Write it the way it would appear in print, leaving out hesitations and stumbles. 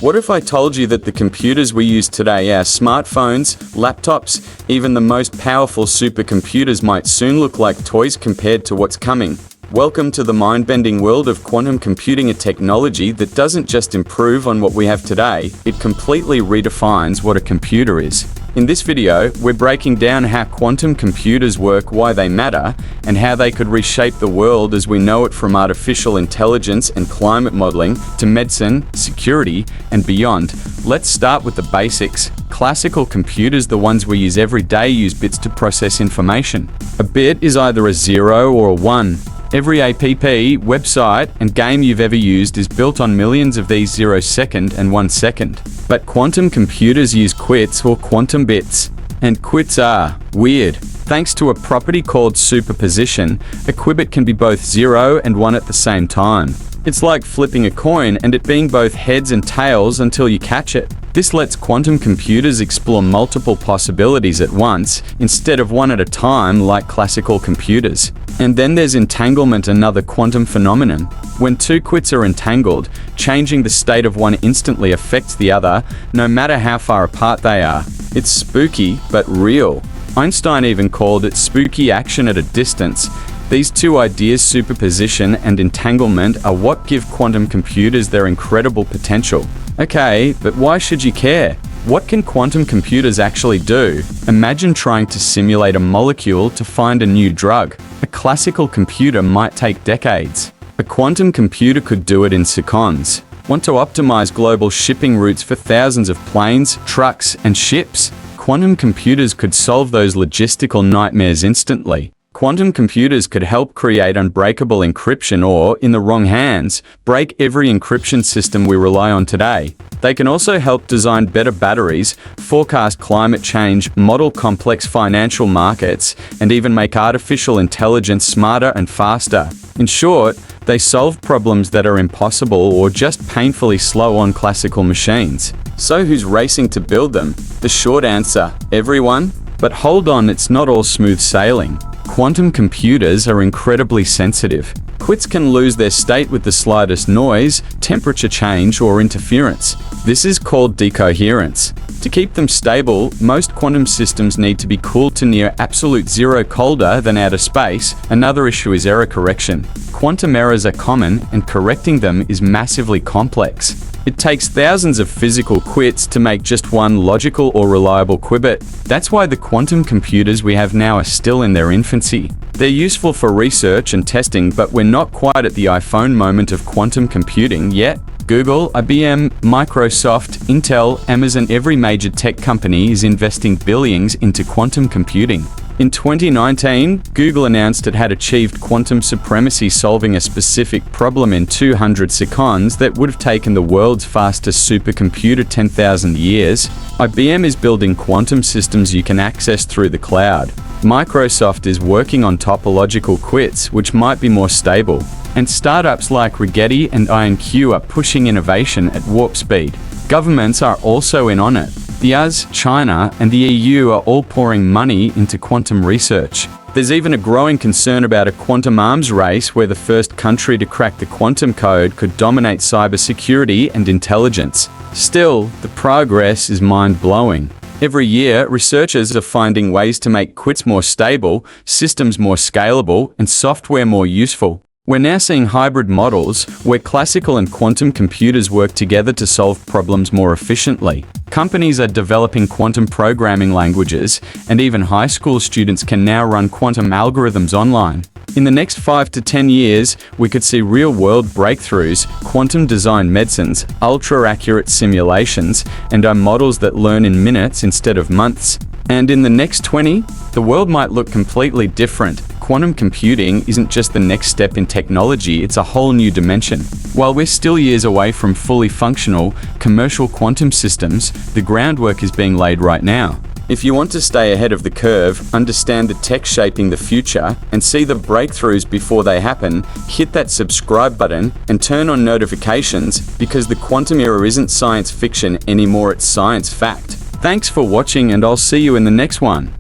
What if I told you that the computers we use today, our smartphones, laptops, even the most powerful supercomputers might soon look like toys compared to what's coming? Welcome to the mind-bending world of quantum computing, a technology that doesn't just improve on what we have today, it completely redefines what a computer is. In this video, we're breaking down how quantum computers work, why they matter, and how they could reshape the world as we know it, from artificial intelligence and climate modeling to medicine, security, and beyond. Let's start with the basics. Classical computers, the ones we use every day, use bits to process information. A bit is either a 0 or a 1. Every app, website, and game you've ever used is built on millions of these 0 second and 1 second. But quantum computers use qubits or quantum bits. And qubits are weird. Thanks to a property called superposition, a qubit can be both 0 and 1 at the same time. It's like flipping a coin and it being both heads and tails until you catch it. This lets quantum computers explore multiple possibilities at once, instead of one at a time like classical computers. And then there's entanglement, another quantum phenomenon. When two qubits are entangled, changing the state of one instantly affects the other, no matter how far apart they are. It's spooky, but real. Einstein even called it spooky action at a distance. These two ideas, superposition and entanglement, are what give quantum computers their incredible potential. Okay, but why should you care? What can quantum computers actually do? Imagine trying to simulate a molecule to find a new drug. A classical computer might take decades. A quantum computer could do it in seconds. Want to optimize global shipping routes for thousands of planes, trucks, and ships? Quantum computers could solve those logistical nightmares instantly. Quantum computers could help create unbreakable encryption or, in the wrong hands, break every encryption system we rely on today. They can also help design better batteries, forecast climate change, model complex financial markets, and even make artificial intelligence smarter and faster. In short, they solve problems that are impossible or just painfully slow on classical machines. So who's racing to build them? The short answer, everyone. But hold on, it's not all smooth sailing. Quantum computers are incredibly sensitive. Qubits can lose their state with the slightest noise, temperature change, or interference. This is called decoherence. To keep them stable, most quantum systems need to be cooled to near absolute zero, colder than outer space. Another issue is error correction. Quantum errors are common, and correcting them is massively complex. It takes thousands of physical qubits to make just one logical or reliable qubit. That's why the quantum computers we have now are still in their infancy. They're useful for research and testing, but we're not quite at the iPhone moment of quantum computing yet. Google, IBM, Microsoft, Intel, Amazon, every major tech company is investing billions into quantum computing. In 2019, Google announced it had achieved quantum supremacy, solving a specific problem in 200 seconds that would have taken the world's fastest supercomputer 10,000 years. IBM is building quantum systems you can access through the cloud. Microsoft is working on topological qubits, which might be more stable. And startups like Rigetti and IonQ are pushing innovation at warp speed. Governments are also in on it. The US, China, and the EU are all pouring money into quantum research. There's even a growing concern about a quantum arms race where the first country to crack the quantum code could dominate cybersecurity and intelligence. Still, the progress is mind-blowing. Every year, researchers are finding ways to make qubits more stable, systems more scalable, and software more useful. We're now seeing hybrid models where classical and quantum computers work together to solve problems more efficiently. Companies are developing quantum programming languages, and even high school students can now run quantum algorithms online. In the next 5 to 10 years, we could see real-world breakthroughs, quantum-designed medicines, ultra-accurate simulations, and models that learn in minutes instead of months. And in the next 20, the world might look completely different. Quantum computing isn't just the next step in technology, it's a whole new dimension. While we're still years away from fully functional, commercial quantum systems, the groundwork is being laid right now. If you want to stay ahead of the curve, understand the tech shaping the future, and see the breakthroughs before they happen, hit that subscribe button and turn on notifications, because the quantum era isn't science fiction anymore, it's science fact. Thanks for watching, and I'll see you in the next one.